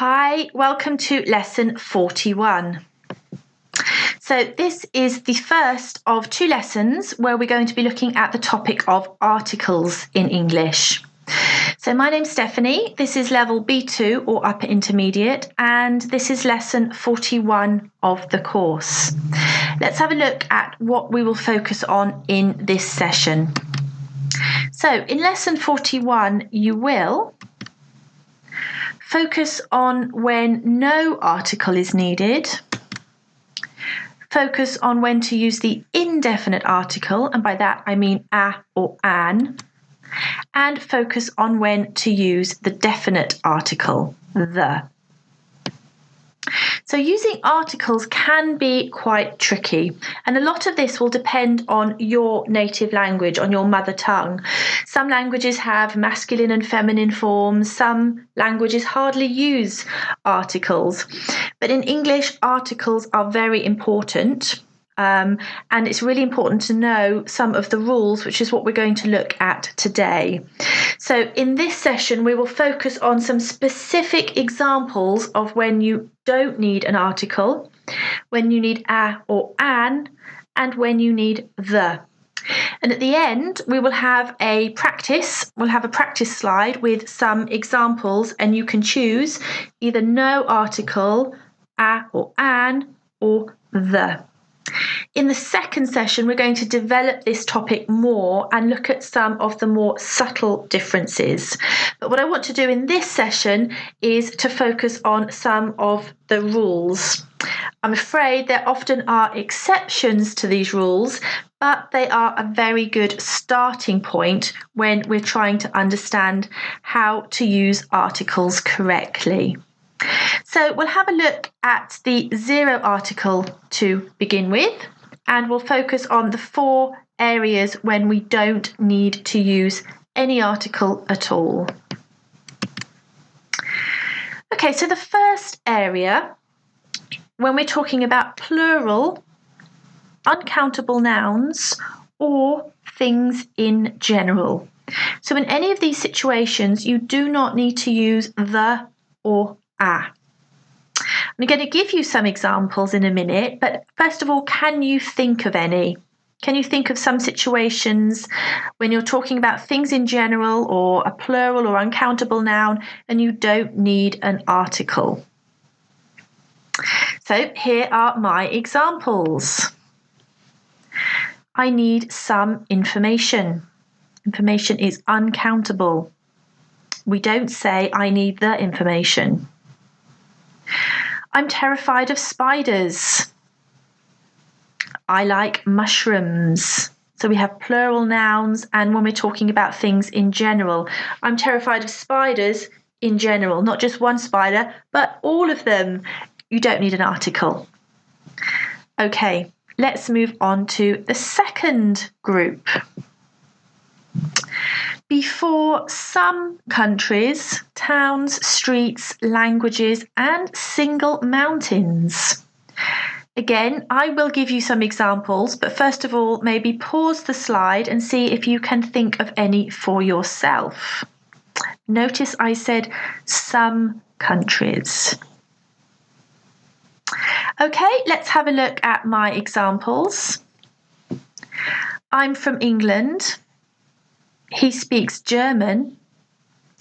Hi, welcome to lesson 41. So this is the first of two lessons where we're going to be looking at the topic of articles in English. So my name's Stephanie, this is level B2 or upper intermediate, and this is lesson 41 of the course. Let's have a look at what we will focus on in this session. So in lesson 41, you will focus on when no article is needed, focus on when to use the indefinite article, and by that I mean a or an, and focus on when to use the definite article, the. So using articles can be quite tricky, and a lot of this will depend on your native language, on your mother tongue. Some languages have masculine and feminine forms, some languages hardly use articles, but in English, articles are very important. And it's really important to know some of the rules, which is what we're going to look at today. So in this session, we will focus on some specific examples of when you don't need an article, when you need a or an, and when you need the. And at the end, we will have a practice. We'll have a practice slide with some examples, and you can choose either no article, a or an, or the. In the second session, we're going to develop this topic more and look at some of the more subtle differences. But what I want to do in this session is to focus on some of the rules. I'm afraid there often are exceptions to these rules, but they are a very good starting point when we're trying to understand how to use articles correctly. So we'll have a look at the zero article to begin with, and we'll focus on the four areas when we don't need to use any article at all. Okay, so the first area, when we're talking about plural, uncountable nouns, or things in general. So in any of these situations, you do not need to use the or a. I'm going to give you some examples in a minute, but first of all, can you think of any? Can you think of some situations when you're talking about things in general or a plural or uncountable noun and you don't need an article? So here are my examples. I need some information. Information is uncountable. We don't say I need the information. I'm terrified of spiders. I like mushrooms. So we have plural nouns, and when we're talking about things in general, I'm terrified of spiders in general, not just one spider, but all of them. You don't need an article. Okay, let's move on to the second group. Before some countries, towns, streets, languages, and single mountains. Again, I will give you some examples, but first of all, maybe pause the slide and see if you can think of any for yourself. Notice I said some countries. Okay, let's have a look at my examples. I'm from England. He speaks German.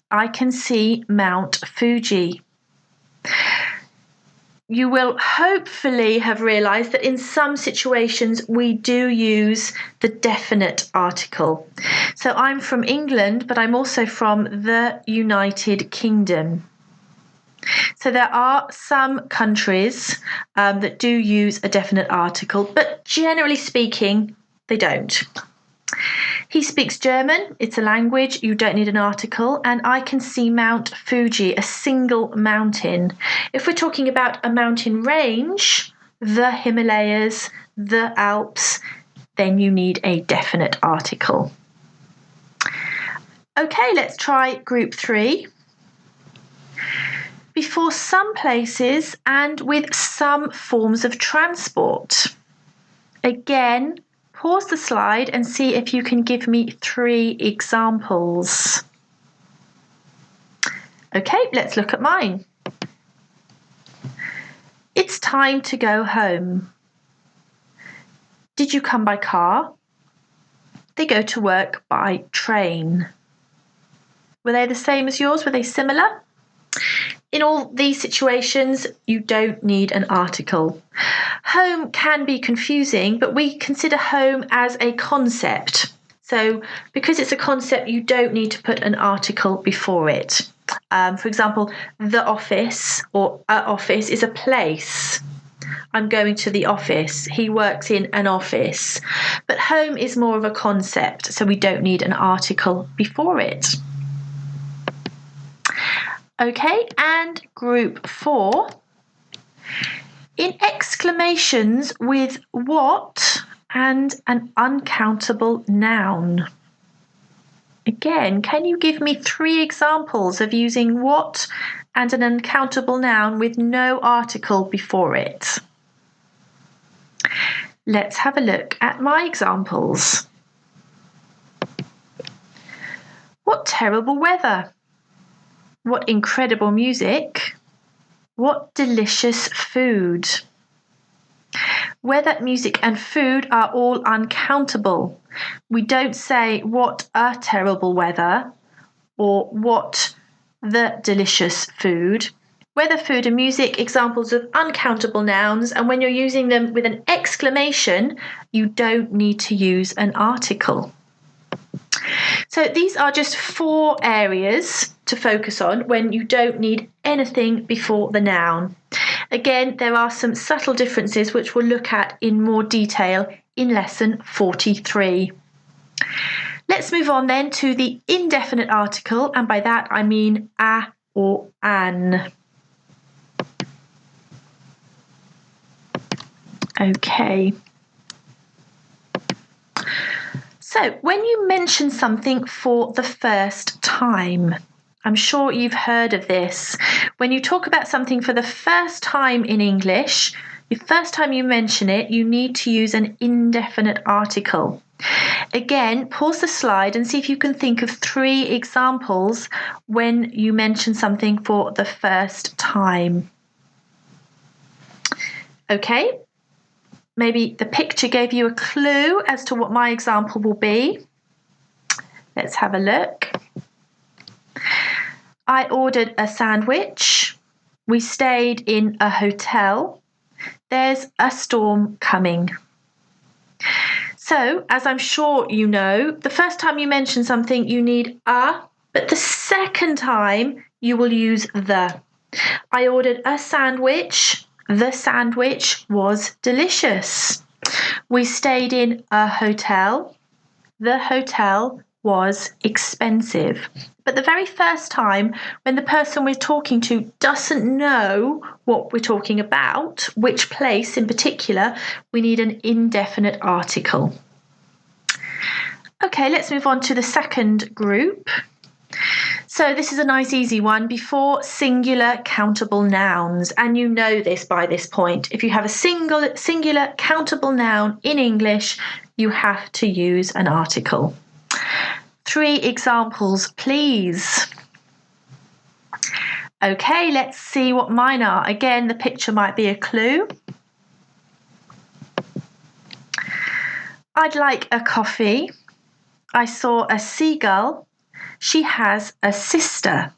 I can see Mount Fuji. You will hopefully have realised that in some situations we do use the definite article. So I'm from England, but I'm also from the United Kingdom. So there are some countries that do use a definite article, but generally speaking, they don't. He speaks German, it's a language, you don't need an article, and I can see Mount Fuji, a single mountain. If we're talking about a mountain range, the Himalayas, the Alps, then you need a definite article. Okay, let's try group 3. Before some places and with some forms of transport. Again, pause the slide and see if you can give me 3 examples. Okay, let's look at mine. It's time to go home. Did you come by car? They go to work by train. Were they the same as yours? Were they similar? In all these situations, you don't need an article. Home can be confusing, but we consider home as a concept. So because it's a concept, you don't need to put an article before it. For example, the office or a office is a place. I'm going to the office. He works in an office. But home is more of a concept, so we don't need an article before it. Okay, and group 4. In exclamations with what and an uncountable noun. Again, can you give me 3 examples of using what and an uncountable noun with no article before it? Let's have a look at my examples. What terrible weather! What incredible music! What delicious food! Weather, music and food are all uncountable. We don't say what a terrible weather or what the delicious food. Weather, food and music, examples of uncountable nouns, and when you're using them with an exclamation, you don't need to use an article. So these are just 4 areas to focus on when you don't need anything before the noun. Again, there are some subtle differences which we'll look at in more detail in lesson 43. Let's move on then to the indefinite article, and by that I mean a or an. Okay. So when you mention something for the first time, I'm sure you've heard of this. When you talk about something for the first time in English, the first time you mention it, you need to use an indefinite article. Again, pause the slide and see if you can think of 3 examples when you mention something for the first time. Okay, maybe the picture gave you a clue as to what my example will be. Let's have a look. I ordered a sandwich. We stayed in a hotel. There's a storm coming. So, as I'm sure you know, the first time you mention something, you need a, but the second time you will use the. I ordered a sandwich. The sandwich was delicious. We stayed in a hotel. The hotel was expensive. But the very first time, when the person we're talking to doesn't know what we're talking about, which place in particular, we need an indefinite article. Okay, let's move on to the second group. So this is a nice easy one, before singular countable nouns. And you know this by this point. If you have a singular countable noun in English, you have to use an article. 3 examples, please. Okay, let's see what mine are. Again, the picture might be a clue. I'd like a coffee. I saw a seagull. She has a sister.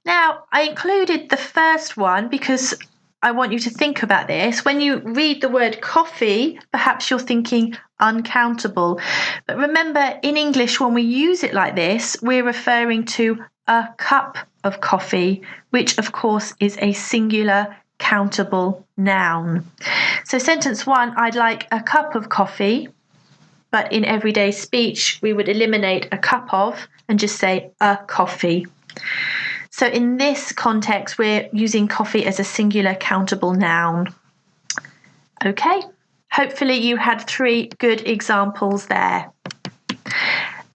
Now, I included the first one because I want you to think about this. When you read the word coffee, perhaps you're thinking uncountable. But remember, in English, when we use it like this, we're referring to a cup of coffee, which of course is a singular countable noun. So sentence 1, I'd like a cup of coffee. But in everyday speech, we would eliminate a cup of and just say a coffee. So in this context, we're using coffee as a singular countable noun. Okay, hopefully you had 3 good examples there.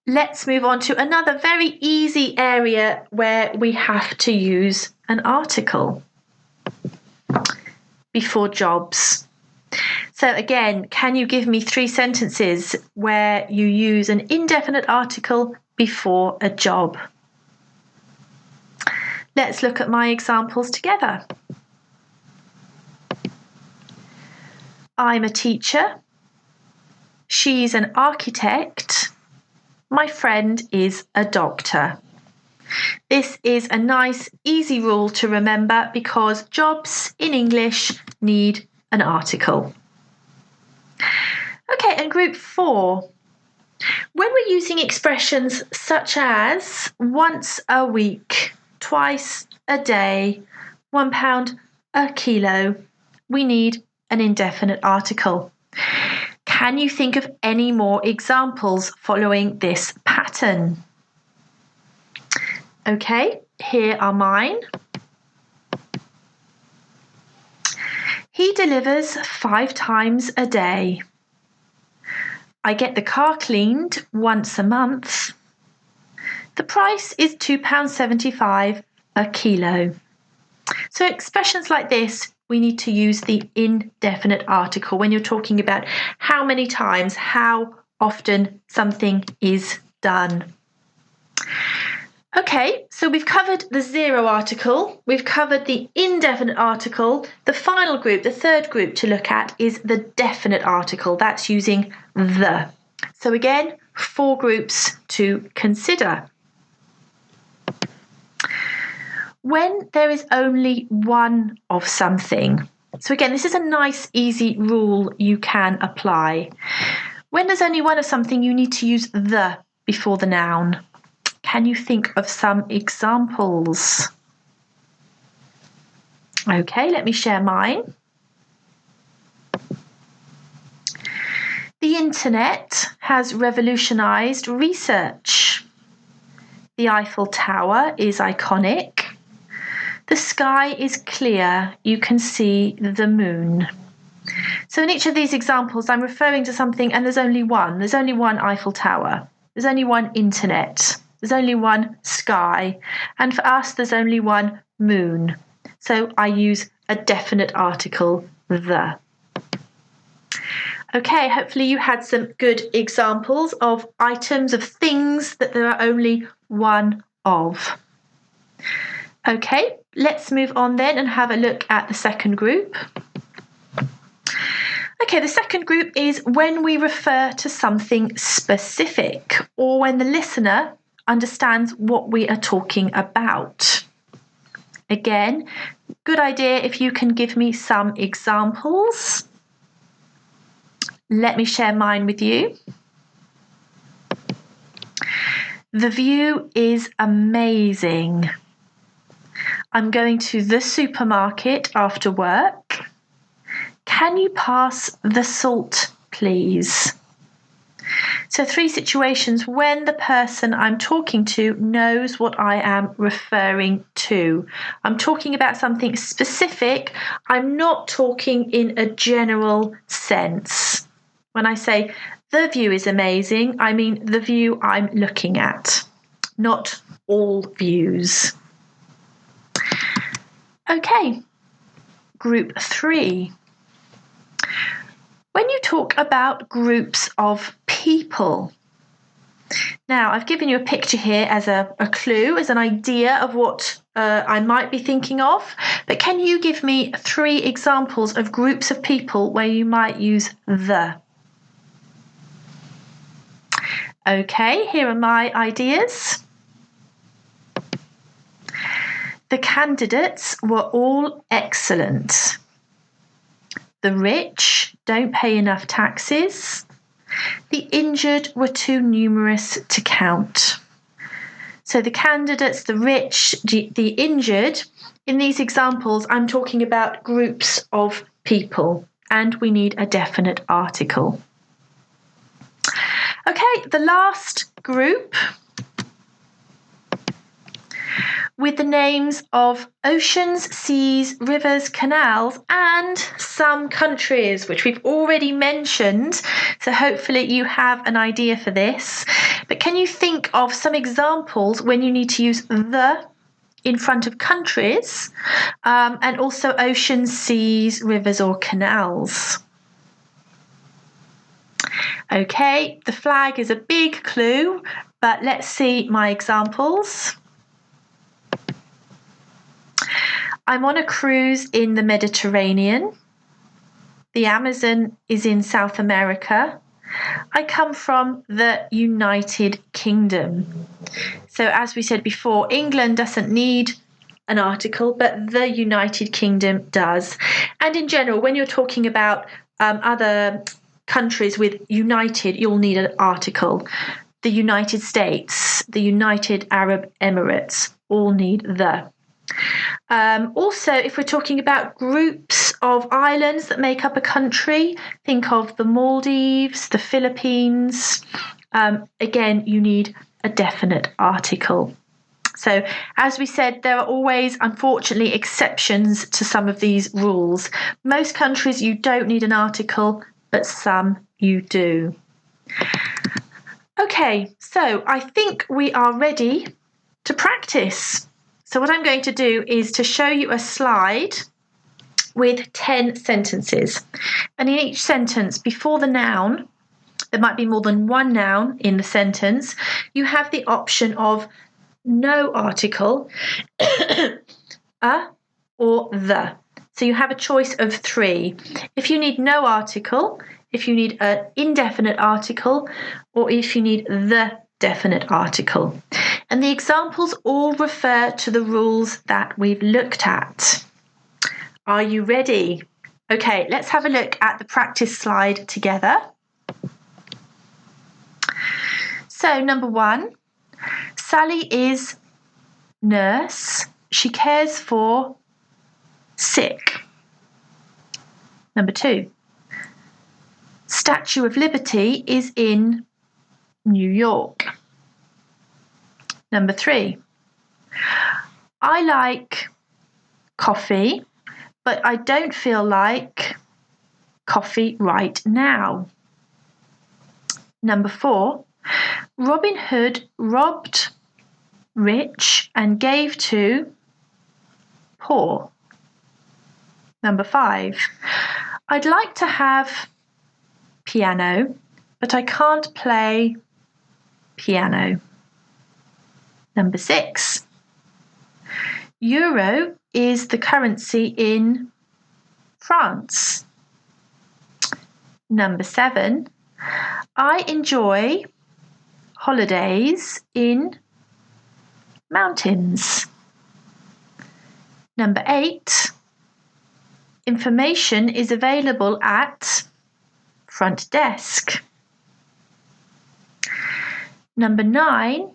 Let's move on to another very easy area where we have to use an article before jobs. So again, can you give me 3 sentences where you use an indefinite article before a job? Let's look at my examples together. I'm a teacher. She's an architect. My friend is a doctor. This is a nice, easy rule to remember because jobs in English need an article. Okay, and group 4. When we're using expressions such as once a week, twice a day, £1 a kilo, we need an indefinite article. Can you think of any more examples following this pattern? Okay, here are mine. He delivers 5 times a day. I get the car cleaned once a month. The price is £2.75 a kilo. So expressions like this, we need to use the indefinite article when you're talking about how many times, how often something is done. Okay, so we've covered the zero article, we've covered the indefinite article. The final group, the third group to look at is the definite article. That's using the. So again, 4 groups to consider. When there is only one of something. So again, this is a nice, easy rule you can apply. When there's only one of something, you need to use the before the noun. Can you think of some examples? Okay, let me share mine. The internet has revolutionized research. The Eiffel Tower is iconic. The sky is clear. You can see the moon. So in each of these examples, I'm referring to something and there's only one. There's only one Eiffel Tower. There's only one internet. There's only one sky. And for us, there's only one moon. So I use a definite article, the. Okay, hopefully you had some good examples of items, of things that there are only one of. Okay, let's move on then and have a look at the second group. Okay, the second group is when we refer to something specific or when the listener understands what we are talking about. Again, good idea if you can give me some examples. Let me share mine with you. The view is amazing. I'm going to the supermarket after work. Can you pass the salt, please? So 3 situations when the person I'm talking to knows what I am referring to. I'm talking about something specific. I'm not talking in a general sense. When I say the view is amazing, I mean the view I'm looking at, not all views. Okay, group 3. When you talk about groups of people. Now, I've given you a picture here as a clue, as an idea of what I might be thinking of, but can you give me 3 examples of groups of people where you might use the? Okay, here are my ideas. The candidates were all excellent. The rich don't pay enough taxes. The injured were too numerous to count. So the candidates, the rich, the injured, in these examples, I'm talking about groups of people, and we need a definite article. Okay, the last group with the names of oceans, seas, rivers, canals, and some countries, which we've already mentioned. So hopefully you have an idea for this. But can you think of some examples when you need to use the in front of countries and also oceans, seas, rivers, or canals? Okay, the flag is a big clue, but let's see my examples. I'm on a cruise in the Mediterranean. The Amazon is in South America. I come from the United Kingdom. So as we said before, England doesn't need an article, but the United Kingdom does. And in general, when you're talking about other countries with United, you'll need an article. The United States, the United Arab Emirates all need the. Also, if we're talking about groups of islands that make up a country, think of the Maldives, the Philippines. Again, you need a definite article. So, as we said, there are always, unfortunately, exceptions to some of these rules. Most countries, you don't need an article, but some you do. Okay, so I think we are ready to practice. So what I'm going to do is to show you a slide with 10 sentences. And in each sentence, before the noun, there might be more than one noun in the sentence, you have the option of no article, a or the. So you have a choice of 3. If you need no article, if you need an indefinite article, or if you need the definite article. And the examples all refer to the rules that we've looked at. Are you ready? Okay, let's have a look at the practice slide together. So, number 1, Sally is nurse. She cares for sick. Number 2, Statue of Liberty is in New York. Number 3, I like coffee, but I don't feel like coffee right now. Number 4, Robin Hood robbed rich and gave to poor. Number 5, I'd like to have piano, but I can't play piano. Number 6, euro is the currency in France. Number 7, I enjoy holidays in mountains. Number 8, information is available at front desk. Number 9,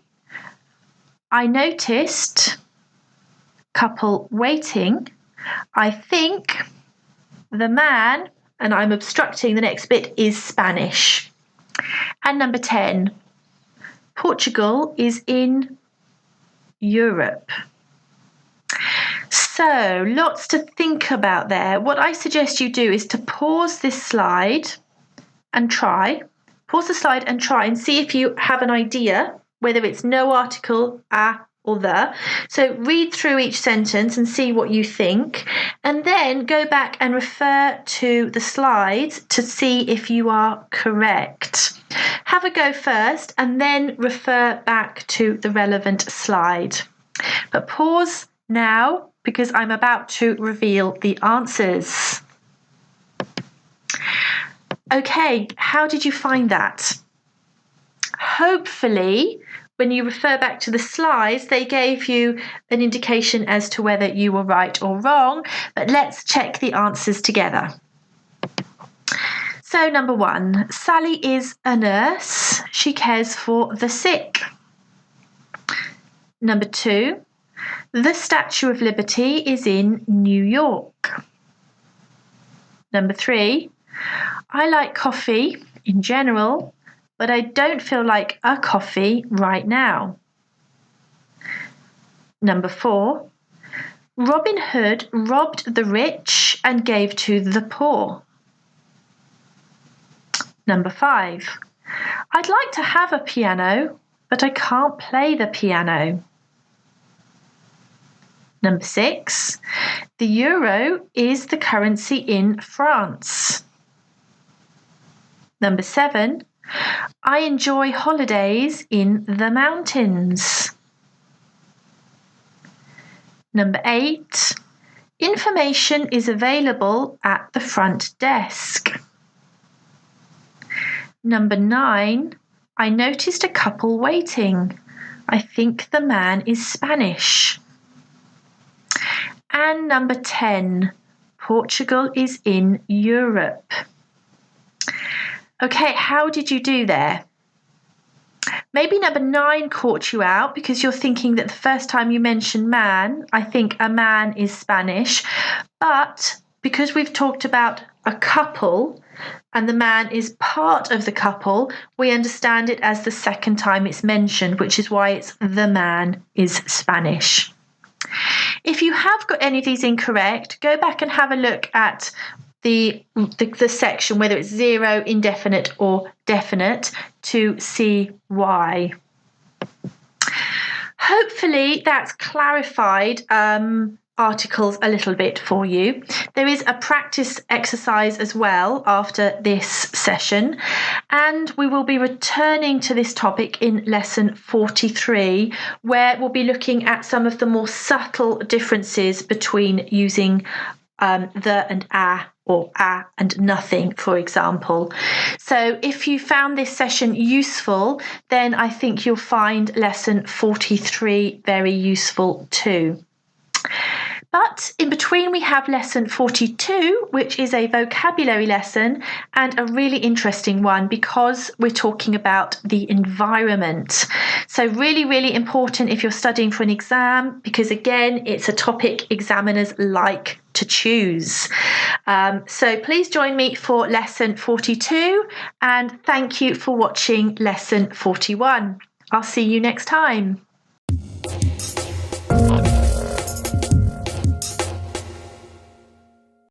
I noticed couple waiting. I think the man, and I'm obstructing the next bit, is Spanish. And number 10, Portugal is in Europe. So lots to think about there. What I suggest you do is to pause this slide and try. Pause the slide and try and see if you have an idea whether it's no article, a or the. So read through each sentence and see what you think, and then go back and refer to the slides to see if you are correct. Have a go first and then refer back to the relevant slide. But pause now because I'm about to reveal the answers. Okay, how did you find that? Hopefully, when you refer back to the slides, they gave you an indication as to whether you were right or wrong, but let's check the answers together. So number 1, Sally is a nurse. She cares for the sick. Number 2, the Statue of Liberty is in New York. Number 3, I like coffee in general, but I don't feel like a coffee right now. Number 4, Robin Hood robbed the rich and gave to the poor. Number 5, I'd like to have a piano, but I can't play the piano. Number 6, the euro is the currency in France. Number 7, I enjoy holidays in the mountains. Number 8, Information is available at the front desk. Number 9, I noticed a couple waiting. I think the man is Spanish. And number 10, Portugal is in Europe. Okay, how did you do there? Maybe number 9 caught you out because you're thinking that the first time you mentioned man, I think a man is Spanish. But because we've talked about a couple and the man is part of the couple, we understand it as the second time it's mentioned, which is why it's the man is Spanish. If you have got any of these incorrect, go back and have a look at the section, whether it's 0, indefinite or definite, to see why. Hopefully that's clarified articles a little bit for you. There is a practice exercise as well after this session, and we will be returning to this topic in lesson 43, where we'll be looking at some of the more subtle differences between using the and a, or a and nothing, for example. So if you found this session useful, then I think you'll find lesson 43 very useful too. But in between, we have lesson 42, which is a vocabulary lesson and a really interesting one because we're talking about the environment. So really, really important if you're studying for an exam, because again, it's a topic examiners like to choose. So please join me for lesson 42, and thank you for watching lesson 41. I'll see you next time.